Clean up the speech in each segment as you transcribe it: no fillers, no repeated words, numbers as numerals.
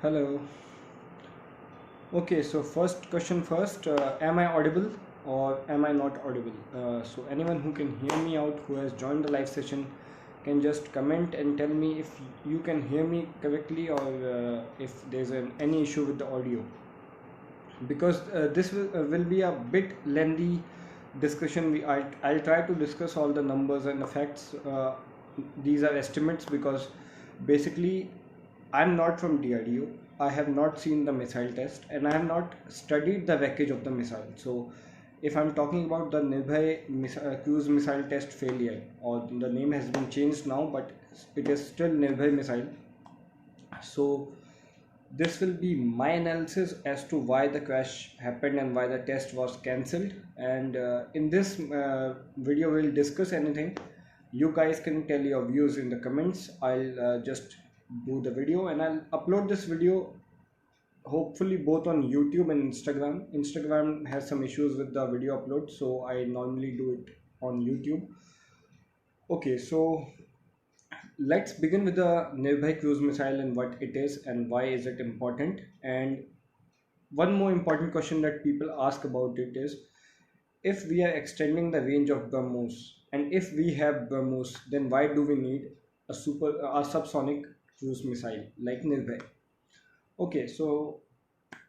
Hello. Okay, so first question first. Am I audible or am I not audible? So anyone who can hear me out, who has joined the live session, can just comment and tell me if you can hear me correctly or if there's any issue with the audio. Because this will be a bit lengthy discussion. I'll try to discuss all the numbers and the facts. These are estimates because basically I'm not from DRDO. I have not seen the missile test and I have not studied the wreckage of the missile. So if I'm talking about the Nirbhay cruise missile test failure, or the name has been changed now, but it is still Nirbhay missile. So this will be my analysis as to why the crash happened and why the test was cancelled. And in this video, we'll discuss anything. You guys can tell your views in the comments. I'll just do the video and I'll upload this video hopefully both on YouTube and Instagram. Instagram has some issues with the video upload, so I normally do it on YouTube. Okay, so let's begin with the Nirbhay cruise missile and what it is and why is it important. And one more important question that people ask about it is, if we are extending the range of BrahMos and if we have BrahMos, then why do we need a subsonic cruise missile like Nirbhay? Okay, so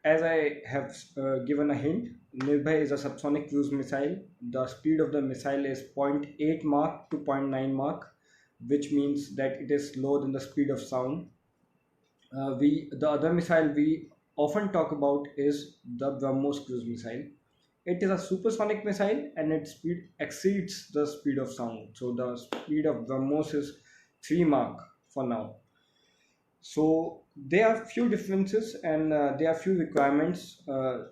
as I have given a hint, Nirbhay is a subsonic cruise missile. The speed of the missile is zero point 0.8 Mach to zero point 0.9 Mach, which means that it is slower than the speed of sound. The other missile we often talk about is the BrahMos cruise missile. It is a supersonic missile and its speed exceeds the speed of sound. So the speed of BrahMos is 3 Mach for now. So there are few differences and there are few requirements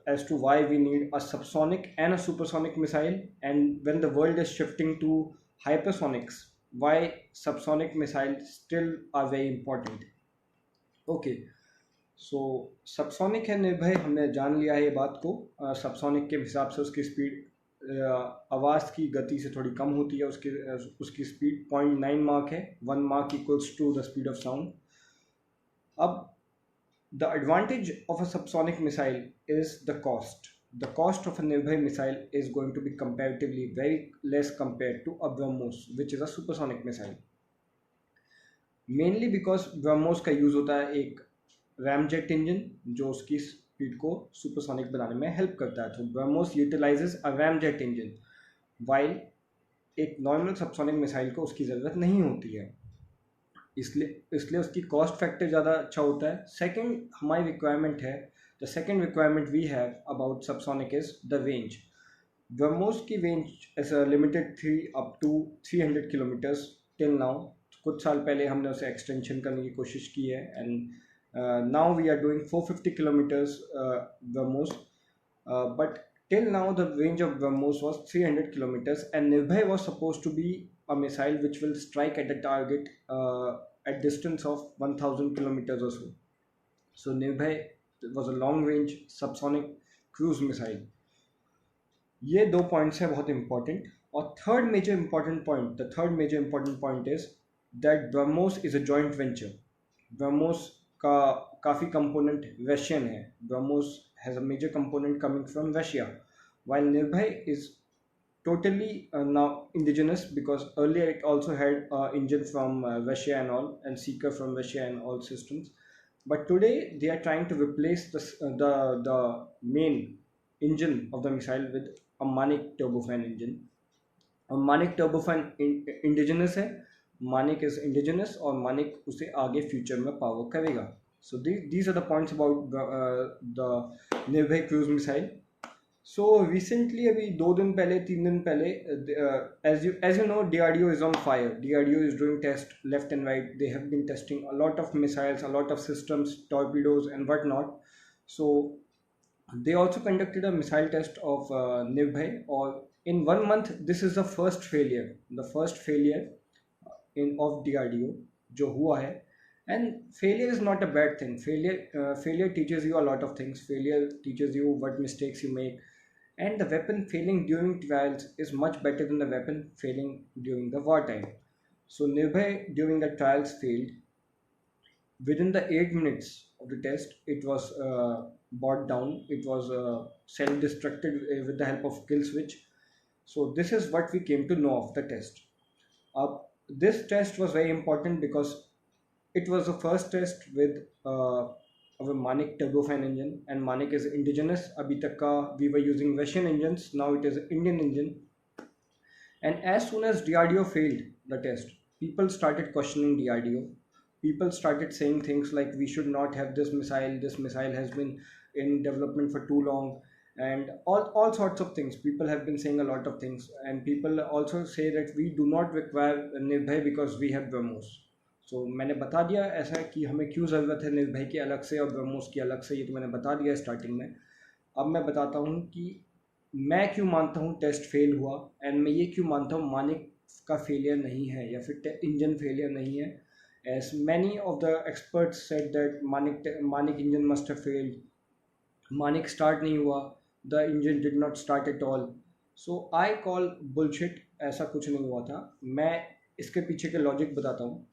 as to why we need a subsonic and a supersonic missile. And when the world is shifting to hypersonics, why subsonic missiles still are very important. Okay, so subsonic है निर्भय, हमने जान लिया है ये बात को. Subsonic के हिसाब से उसकी स्पीड आवाज़ की गति से थोड़ी कम होती है. उसकी स्पीड 0.9 मार्क है. 1 mark equals to the speed of sound. अब the advantage of a subsonic missile is the cost. The cost of a Nirbhay missile is going to be comparatively very less compared to a BrahMos, which is a supersonic missile. Mainly because BrahMos का use होता है एक ramjet engine जो उसकी speed को supersonic बनाने में help करता है. तो ब्रह्मोस यूटिलाइजेज अ रैमजेट इंजन, वाइल एक नॉर्मल सबसोनिक मिसाइल को उसकी ज़रूरत नहीं होती है. इसलिए उसकी कॉस्ट फैक्टर ज़्यादा अच्छा होता है. सेकेंड हमारी रिक्वायरमेंट है, the second requirement we have about subsonic is the range. BrahMos की range is limited three up to 300 kilometres till now. कुछ साल पहले हमने उसे एक्सटेंशन करने की कोशिश की है and now we are doing 450 kilometres BrahMos. But till now the range of BrahMos was 300 kilometers and Nirbhay was supposed to be a missile which will strike at the target at distance of 1000 kilometers or so. So Nirbhay was a long range subsonic cruise missile. ये दो points हैं बहुत important. और third major important point, the third major important point is that BrahMos is a joint venture. BrahMos का काफ़ी component Russian है. BrahMos has a major component coming from Russia, while Nirbhay is totally now indigenous, because earlier it also had engine from Russia and all, and seeker from Russia and all systems. But today they are trying to replace the main engine of the missile with a Manik turbofan engine. A Manik turbofan indigenous है, Manik is indigenous और Manik उसे आगे future में power करेगा. So these are the points about the Nirbhay cruise missile. So recently, अभी 2 दिन पहले 3 दिन पहले, as you know, DRDO is on fire. DRDO is doing tests left and right. They have been testing a lot of missiles, a lot of systems, torpedoes and whatnot. So they also conducted a missile test of Nirbhay. Or in 1 month, this is the first failure. The first failure of DRDO जो हुआ है. And failure is not a bad thing. Failure teaches you a lot of things. Failure teaches you what mistakes you make, and the weapon failing during trials is much better than the weapon failing during the wartime. So Nirbhay during the trials failed. Within the 8 minutes of the test. It was brought down. It was self-destructed with the help of kill switch. So this is what we came to know of the test. This test was very important because it was the first test with our Manik turbofan engine, and Manik is indigenous. Abhi tak ka we were using Russian engines. Now it is an Indian engine. And as soon as DRDO failed the test, people started questioning DRDO. People started saying things like, we should not have this missile. This missile has been in development for too long, and all sorts of things. People have been saying a lot of things, and people also say that we do not require Nirbhay because we have BrahMos. So मैंने बता दिया ऐसा कि हमें क्यों ज़रूरत है निर्भय की अलग से और ब्रह्मोस की अलग से, ये तो मैंने बता दिया स्टार्टिंग में. अब मैं बताता हूँ कि मैं क्यों मानता हूँ टेस्ट फेल हुआ, एंड मैं ये क्यों मानता हूँ मानिक का फेलियर नहीं है या फिर इंजन फेलियर नहीं है. As many of the experts said that Manik engine must have failed, Manik start नहीं हुआ, the engine did not start at all. So I call bullshit. ऐसा कुछ नहीं हुआ था. मैं इसके पीछे के लॉजिक बताता हूँ.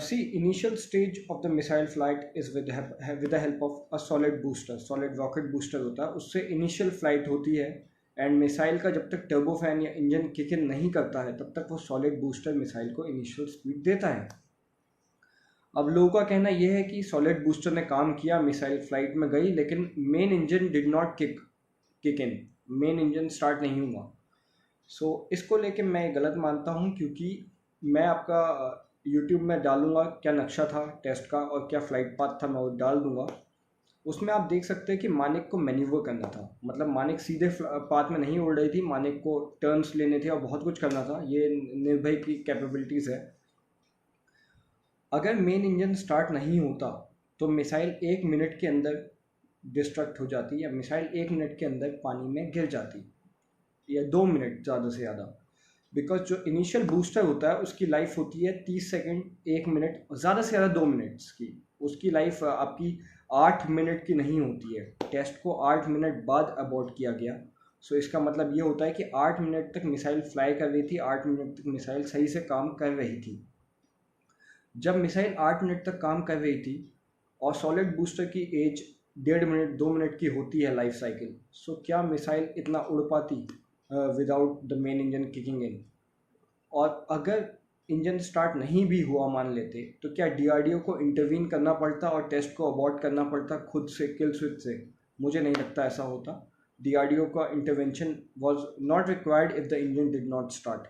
See, initial stage of the missile flight is with the help of a solid booster, solid rocket booster होता है, उससे initial flight होती है. एंड मिसाइल का जब तक टर्बोफैन या इंजन किक इन नहीं करता है तब तक वो सॉलिड बूस्टर मिसाइल को इनिशियल स्पीड देता है. अब लोगों का कहना यह है कि सॉलिड बूस्टर ने काम किया, मिसाइल फ्लाइट में गई, लेकिन main engine did not kick in, main engine start नहीं हुआ. सो इसको लेके मैं गलत मानता हूँ, क्योंकि मैं आपका यूट्यूब में डालूंगा क्या नक्शा था टेस्ट का और क्या फ्लाइट पाथ था, मैं वो डाल दूंगा. उसमें आप देख सकते हैं कि मानिक को मैन्यूवर करना था. मतलब मानिक सीधे पाथ में नहीं उड़ रही थी, मानिक को टर्न्स लेने थे और बहुत कुछ करना था. ये निर्भय की कैपेबिलिटीज़ है. अगर मेन इंजन स्टार्ट नहीं होता तो मिसाइल 1 मिनट के अंदर डिस्ट्रक्ट हो जाती, या मिसाइल 1 मिनट के अंदर पानी में गिर जाती, या 2 मिनट ज़्यादा से ज़्यादा. बिकॉज जो इनिशियल बूस्टर होता है उसकी लाइफ होती है 30 सेकेंड, 1 मिनट, ज़्यादा से ज़्यादा 2 मिनट्स की. उसकी लाइफ आपकी 8 मिनट की नहीं होती है. टेस्ट को 8 मिनट बाद अबॉर्ट किया गया. सो इसका मतलब ये होता है कि 8 मिनट तक मिसाइल फ्लाई कर रही थी, 8 मिनट तक मिसाइल सही से काम कर रही थी. जब मिसाइल 8 मिनट तक काम कर रही थी और सॉलिड बूस्टर की एज 1.5 मिनट 2 मिनट की होती है लाइफ साइकिल, सो क्या मिसाइल इतना उड़ पाती without the main engine kicking in? और अगर इंजन स्टार्ट नहीं भी हुआ मान लेते, तो क्या डीआरडीओ को इंटरवीन करना पड़ता और टेस्ट को अबॉर्ट करना पड़ता खुद से, किल स्विच से? मुझे नहीं लगता ऐसा होता. डीआरडीओ का intervention was not required if the engine did not start.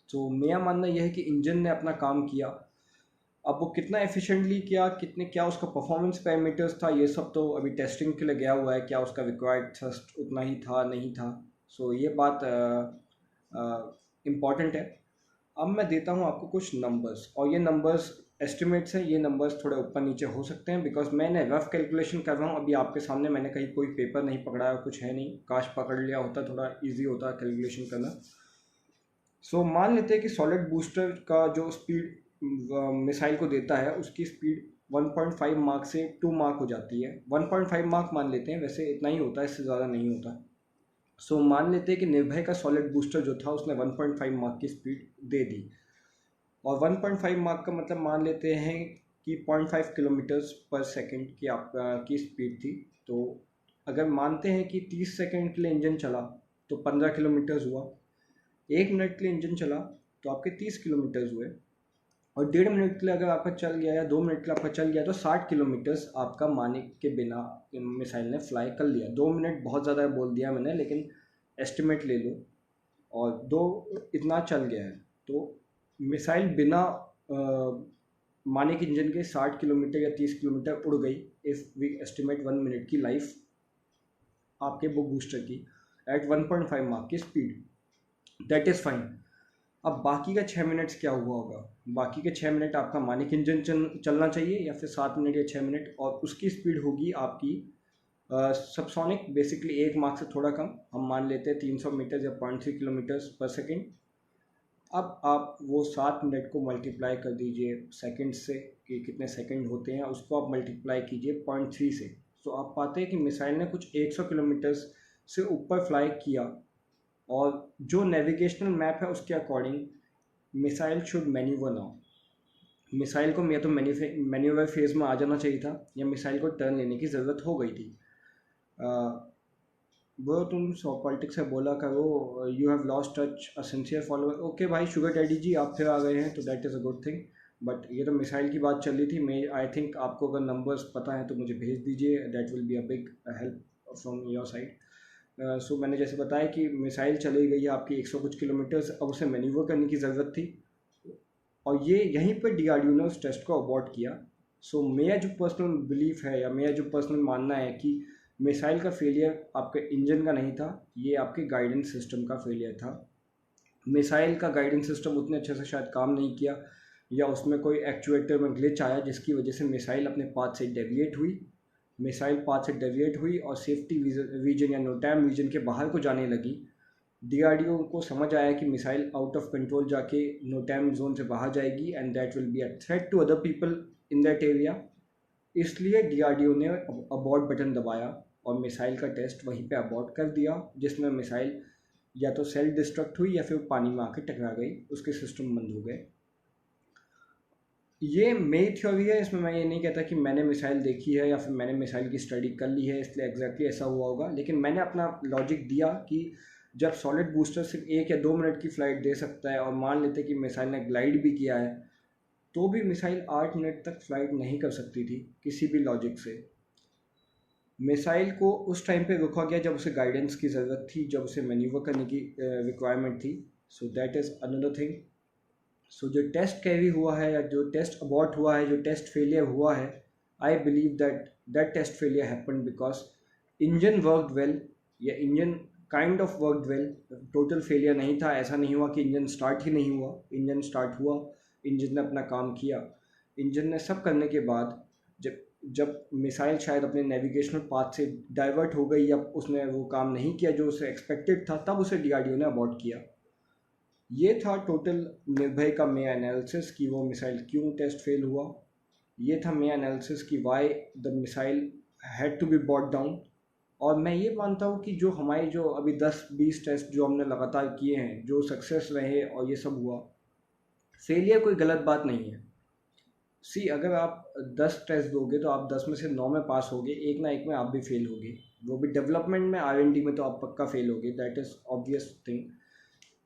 तो मेरा मानना यह है कि इंजन ने अपना काम किया. अब वो कितना एफिशिएंटली किया, क्या उसका परफॉर्मेंस पैरामीटर्स था, ये सब तो अभी टेस्टिंग के लिए गया हुआ है. क्या उसका रिक्वायर्ड थ्रस्ट उतना ही था, नहीं था. सो ये बात इम्पॉर्टेंट है. अब मैं देता हूँ आपको कुछ नंबर्स, और ये नंबर्स एस्टिमेट्स हैं. ये नंबर्स थोड़े ऊपर नीचे हो सकते हैं बिकॉज मैंने रफ कैलकुलेशन कर रहा हूँ अभी आपके सामने. मैंने कहीं कोई पेपर नहीं पकड़ा है, कुछ है नहीं. काश पकड़ लिया होता, थोड़ा ईजी होता कैलकुलेशन करना. सो मान लेते हैं कि सॉलिड बूस्टर का जो स्पीड मिसाइल को देता है, उसकी स्पीड 1.5 मार्क से 2 मार्क हो जाती है. 1.5 मार्क मान लेते हैं, वैसे इतना ही होता है, इससे ज़्यादा नहीं होता. सो मान लेते हैं कि निर्भय का सॉलिड बूस्टर जो था उसने 1.5 मार्क की स्पीड दे दी. और 1.5 मार्क का मतलब मान लेते हैं कि 0.5 किलोमीटर्स पर सेकेंड की आपकी स्पीड थी. तो अगर मानते हैं कि 30 सेकेंड के लिए इंजन चला तो 15 किलोमीटर्स हुआ. 1 मिनट के लिए इंजन चला तो आपके 30 किलोमीटर्स हुए. और 1.5 मिनट के लिए अगर आपका चल गया या 2 मिनट के लिए आपका चल गया तो 60 किलोमीटर्स आपका मानिक के बिना मिसाइल ने फ्लाई कर लिया. 2 मिनट बहुत ज़्यादा बोल दिया मैंने, लेकिन एस्टिमेट ले लो. और 2 इतना चल गया है तो मिसाइल बिना मानिक इंजन के 60 किलोमीटर या 30 किलोमीटर उड़ गई. इफ़ वी एस्टिमेट 1 मिनट की लाइफ आपके वो बूस्टर की एट 1.5 मार्क की स्पीड, दैट इज़ फाइन. अब बाकी का 6 मिनट्स क्या हुआ होगा? बाकी के 6 मिनट आपका मानिक इंजन चलना चाहिए, या फिर 7 मिनट या 6 मिनट, और उसकी स्पीड होगी आपकी सबसोनिक, बेसिकली 1 मार्क से थोड़ा कम. हम मान लेते हैं 300 मीटर या 0.3 किलोमीटर्स पर सेकेंड. अब आप वो 7 मिनट को मल्टीप्लाई कर दीजिए सेकेंड से, कि कितने सेकेंड होते हैं, उसको आप मल्टीप्लाई कीजिए 0.3 से. तो आप पाते हैं कि मिसाइल ने कुछ 100 किलोमीटर्स से ऊपर फ्लाई किया. और जो नेविगेशनल मैप है उसके according missile should manoeuvre now. Missile को या तो मैन्यूवर फेज में आ जाना चाहिए था, या मिसाइल को टर्न लेने की ज़रूरत हो गई थी। वो तुम पॉलिटिक्स से बोला करो, you have lost touch a sincere follower. Okay भाई शुगर डैडी जी, आप फिर आ गए हैं तो that is a good thing. But ये तो मिसाइल की बात चल रही थी। मैं आई थिंक आपको अगर नंबर्स पता है तो मुझे भेज दीजिए, that will be a big help from your side. So मैंने जैसे बताया कि मिसाइल चली गई है आपकी 100 कुछ किलोमीटर्स, अब उसे मैन्यूवर करने की ज़रूरत थी, और ये यहीं पर डीआरडीओ ने उस टेस्ट को अबॉर्ट किया। सो मेरा जो पर्सनल बिलीफ है या मेरा जो पर्सनल मानना है कि मिसाइल का फेलियर आपके इंजन का नहीं था, ये आपके गाइडेंस सिस्टम का फेलियर था। मिसाइल का गाइडेंस सिस्टम उतने अच्छे से शायद काम नहीं किया, या उसमें कोई एक्चुएटर में ग्लिच आया जिसकी वजह से मिसाइल अपने पाथ से डेविएट हुई। मिसाइल पाथ से डेविएट हुई और सेफ्टी रीजन या नोटैम रीजन के बाहर को जाने लगी। डीआरडीओ को समझ आया कि मिसाइल आउट ऑफ कंट्रोल जाके नोटैम जोन से बाहर जाएगी and that will be a threat to other people in that area. इसलिए डीआरडीओ ने अबॉर्ट बटन दबाया और मिसाइल का टेस्ट वहीं पे अबॉर्ट कर दिया, जिसमें मिसाइल या तो सेल्फ डिस्ट्रक्ट हुई या फिर पानी में आके टकरा गई, उसके सिस्टम बंद हो गए। ये मेरी थ्योरी है, इसमें मैं ये नहीं कहता कि मैंने मिसाइल देखी है या फिर मैंने मिसाइल की स्टडी कर ली है इसलिए एग्जैक्टली ऐसा हुआ होगा, लेकिन मैंने अपना लॉजिक दिया कि जब सॉलिड बूस्टर सिर्फ 1 या 2 मिनट की फ़्लाइट दे सकता है, और मान लेते कि मिसाइल ने ग्लाइड भी किया है, तो भी मिसाइल 8 मिनट तक फ्लाइट नहीं कर सकती थी किसी भी लॉजिक से। मिसाइल को उस टाइम पे रुका गया जब उसे गाइडेंस की ज़रूरत थी, जब उसे मैन्यूवर करने की रिक्वायरमेंट थी। So that is another thing. So जो टेस्ट कैरी हुआ है या जो टेस्ट अबॉर्ट हुआ है, जो टेस्ट फेलियर हुआ है, I believe that that test failure happen because engine worked well, या engine kind of worked well. Total failure नहीं था, ऐसा नहीं हुआ कि इंजन स्टार्ट ही नहीं हुआ, इंजन स्टार्ट हुआ, इंजन ने अपना काम किया। इंजन ने सब करने के बाद जब जब मिसाइल शायद अपने नेविगेशनल पाथ से डाइवर्ट हो गई या उसने वो काम नहीं किया जो उसे एक्सपेक्टेड था, तब उसे डीआरडीओ ने अबॉर्ट किया। ये था टोटल निर्भय का मेरा एनालिसिस कि वो मिसाइल क्यों टेस्ट फेल हुआ। ये था मेरा एनालिसिस कि why the missile had to be bought down. और मैं ये मानता हूँ कि जो हमारे जो अभी 10-20 टेस्ट जो हमने लगातार किए हैं, जो सक्सेस रहे और ये सब हुआ, फेलियर कोई गलत बात नहीं है। सी अगर आप 10 टेस्ट दोगे तो आप 10 में से 9 में पास होगे, एक ना एक में आप भी फेल होगे, वो भी डेवलपमेंट में, R&D में तो आप पक्का फेल होगे, that is obvious thing.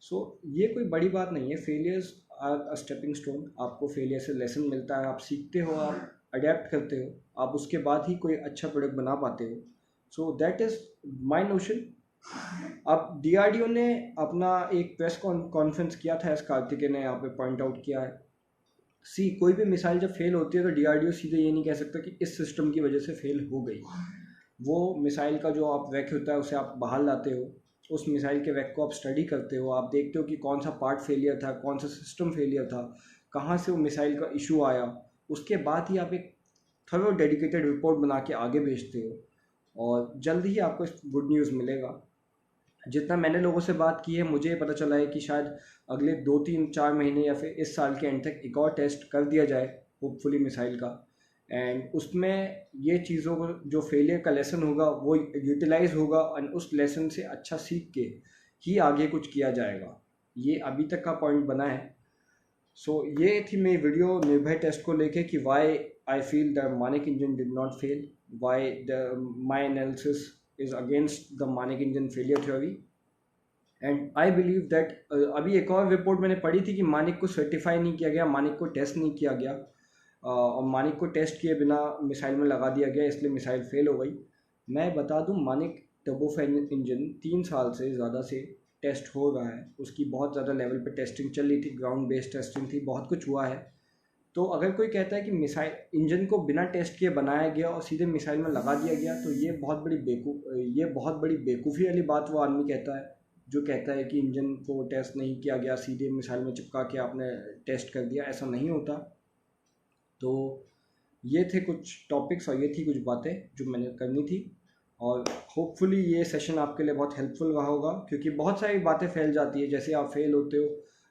So ये कोई बड़ी बात नहीं है, failures are a stepping stone. आपको फेलियर से लेसन मिलता है, आप सीखते हो, आप अडेप्ट करते हो, आप उसके बाद ही कोई अच्छा प्रोडक्ट बना पाते हो। सो दैट इज़ माई नोशन। अब डीआरडीओ ने अपना एक प्रेस कॉन्फ्रेंस किया था, एस कार्तिकेय ने यहाँ पे पॉइंट आउट किया है। सी कोई भी मिसाइल जब फेल होती है तो डीआरडीओ सीधे ये नहीं कह सकता कि इस सिस्टम की वजह से फेल हो गई। वो मिसाइल का जो आप वैक होता है उसे आप बाहर लाते हो, उस मिसाइल के वैक को आप स्टडी करते हो, आप देखते हो कि कौन सा पार्ट फेलियर था, कौन सा सिस्टम फेलियर था, कहाँ से वो मिसाइल का इशू आया। उसके बाद ही आप एक थरो डेडिकेटेड रिपोर्ट बना के आगे भेजते हो, और जल्द ही आपको गुड न्यूज़ मिलेगा। जितना मैंने लोगों से बात की है, मुझे ये पता चला है कि शायद अगले 2-3-4 महीने या फिर इस साल के एंड तक एक और टेस्ट कर दिया जाए होपफुली मिसाइल का, एंड उसमें ये चीज़ों को जो फेलियर का लेसन होगा वो यूटिलाइज होगा, और उस लेसन से अच्छा सीख के ही आगे कुछ किया जाएगा। ये अभी तक का पॉइंट बना है। सो ये थी मेरी वीडियो निर्भय टेस्ट को लेके कि why I feel the Manik engine did not fail, why the my analysis is against the Manik engine failure theory, and I believe that अभी एक और रिपोर्ट मैंने पढ़ी थी कि मानिक को सर्टिफाई नहीं किया गया, मानिक को टेस्ट नहीं किया गया, और मानिक को टेस्ट किए बिना मिसाइल में लगा दिया गया, इसलिए मिसाइल फेल हो गई। मैं बता दूं, मानिक टर्बोफैन इंजन 3 साल से ज़्यादा से टेस्ट हो रहा है, उसकी बहुत ज़्यादा लेवल पे टेस्टिंग चल रही थी, ग्राउंड बेस्ड टेस्टिंग थी, बहुत कुछ हुआ है। तो अगर कोई कहता है कि मिसाइल इंजन को बिना टेस्ट किए बनाया गया और सीधे मिसाइल में लगा दिया गया, तो ये बहुत बड़ी बेवकूफ़ी वाली बात वो आदमी कहता है जो कहता है कि इंजन को टेस्ट नहीं किया गया, सीधे मिसाइल में चिपका के आपने टेस्ट कर दिया। ऐसा नहीं होता। तो ये थे कुछ टॉपिक्स और ये थी कुछ बातें जो मैंने करनी थी, और होपफुली ये सेशन आपके लिए बहुत हेल्पफुल रहा होगा, क्योंकि बहुत सारी बातें फैल जाती है। जैसे आप फेल होते हो,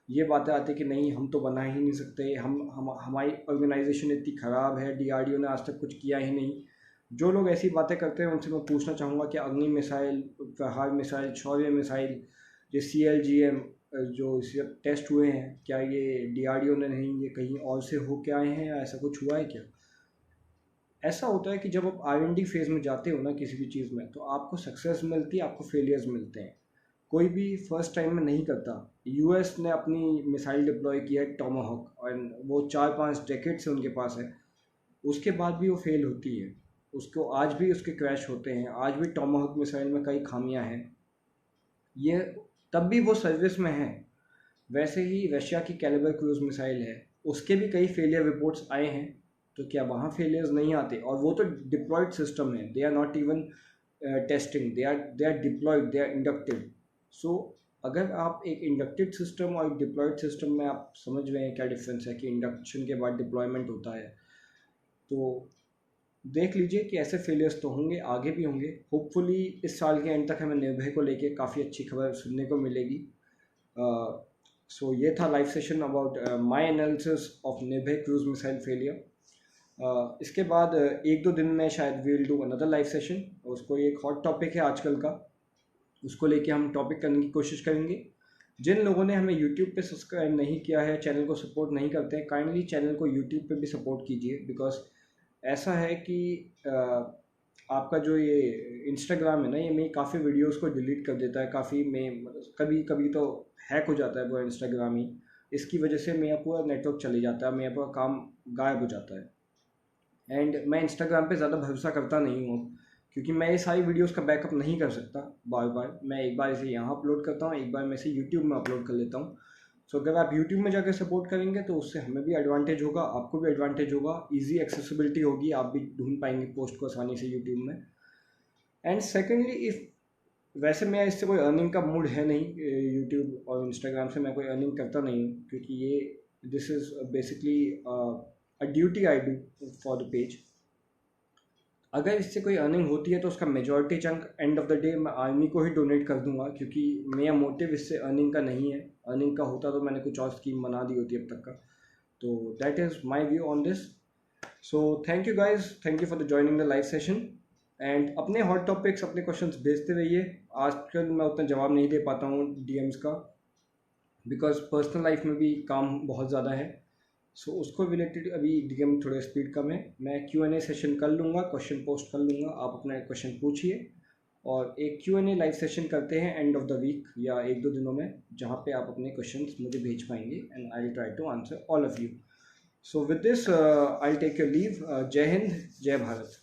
ये बातें आती है कि नहीं हम तो बना ही नहीं सकते, हम हमारी ऑर्गेनाइजेशन इतनी ख़राब है, डीआरडीओ ने आज तक कुछ किया ही नहीं। जो लोग ऐसी बातें करते हैं उनसे मैं पूछना चाहूँगा कि अग्नि मिसाइल, प्रहार मिसाइल, शौर्य मिसाइल, ये CLGM जो इसे टेस्ट हुए हैं, क्या ये DRDO ने नहीं, ये कहीं और से हो के आए हैं या ऐसा कुछ हुआ है क्या? ऐसा होता है कि जब आप R&D फेज़ में जाते हो ना किसी भी चीज़ में, तो आपको सक्सेस मिलती है, आपको फेलियर्स मिलते हैं। कोई भी फर्स्ट टाइम में नहीं करता। US ने अपनी मिसाइल डिप्लॉय किया है टॉमाहॉक, और वो 4-5 डेकेड से उनके पास है, उसके बाद भी वो फेल होती है। उसको आज भी उसके क्रैश होते हैं, आज भी टॉमाहॉक मिसाइल में कई खामियां हैं। ये तब भी वो सर्विस में है। वैसे ही रशिया की कैलिबर क्रूज मिसाइल है, उसके भी कई फेलियर रिपोर्ट्स आए हैं। तो क्या वहाँ फेलियर्स नहीं आते? और वो तो डिप्लॉयड सिस्टम है, they are not even testing, they are deployed, they are inducted. So अगर आप एक इंडक्टेड सिस्टम और एक डिप्लॉयड सिस्टम में, आप समझ रहे हैं क्या डिफरेंस है कि इंडक्शन के बाद डिप्लॉयमेंट होता है, तो देख लीजिए कि ऐसे फेलियर्स तो होंगे, आगे भी होंगे। होपफुली इस साल के एंड तक हमें निर्भय को लेके काफ़ी अच्छी खबर सुनने को मिलेगी। सो ये था live session about my analysis of Nirbhay cruise missile failure. इसके बाद 1-2 दिन में शायद we'll do another live session. उसको एक हॉट टॉपिक है आजकल का, उसको लेके हम टॉपिक करने की कोशिश करेंगे। जिन लोगों ने हमें यूट्यूब पे सब्सक्राइब नहीं किया है, चैनल को सपोर्ट नहीं करते हैं, काइंडली चैनल को यूट्यूब पे भी सपोर्ट कीजिए। बिकॉज ऐसा है कि आपका जो ये इंस्टाग्राम है ना, ये मेरी काफ़ी वीडियोस को डिलीट कर देता है, काफ़ी में कभी कभी तो हैक हो जाता है पूरा इंस्टाग्राम ही। इसकी वजह से मेरा पूरा नेटवर्क चले जाता है, मेरा पूरा काम गायब हो जाता है। एंड मैं इंस्टाग्राम पे ज़्यादा भरोसा करता नहीं हूँ, क्योंकि मैं ये सारी वीडियोस का बैकअप नहीं कर सकता बार बार। मैं एक बार इसे यहाँ अपलोड करता हूँ, एक बार मैं इसे यूट्यूब में अपलोड कर लेता हूँ। सो अगर आप यूट्यूब में जाकर सपोर्ट करेंगे तो उससे हमें भी एडवांटेज होगा, आपको भी एडवांटेज होगा, ईजी एक्सेसिबिलिटी होगी, आप भी ढूंढ पाएंगे पोस्ट को आसानी से यूट्यूब में। एंड सेकेंडली, इफ़ वैसे मैं इससे कोई अर्निंग का मूड है नहीं, यूट्यूब और इंस्टाग्राम से मैं कोई अर्निंग करता नहीं हूँ, क्योंकि ये this is basically a duty I do for the page. अगर इससे कोई अर्निंग होती है तो उसका majority chunk end of the day मैं आर्मी को ही डोनेट कर दूंगा, क्योंकि मेरा मोटिव इससे अर्निंग का नहीं है। अर्निंग का होता तो मैंने कुछ और स्कीम बना दी होती अब तक का। तो that is my view on this. So thank you guys, thank you for the joining the live session. And अपने हॉट टॉपिक्स, अपने क्वेश्चंस भेजते रहिए। आजकल मैं उतना जवाब नहीं दे पाता हूँ DMs का, बिकॉज पर्सनल लाइफ में भी काम बहुत ज़्यादा है। सो उसको रिलेटेड अभी DM थोड़े स्पीड कम है। मैं Q&A सेशन कर लूँगा, क्वेश्चन पोस्ट कर लूँगा, आप अपना क्वेश्चन पूछिए। और एक Q&A लाइव सेशन करते हैं एंड ऑफ द वीक या 1-2 दिनों में, जहाँ पे आप अपने क्वेश्चंस मुझे भेज पाएंगे and I will try to answer all of you. So with this I take your leave. जय हिंद, जय भारत।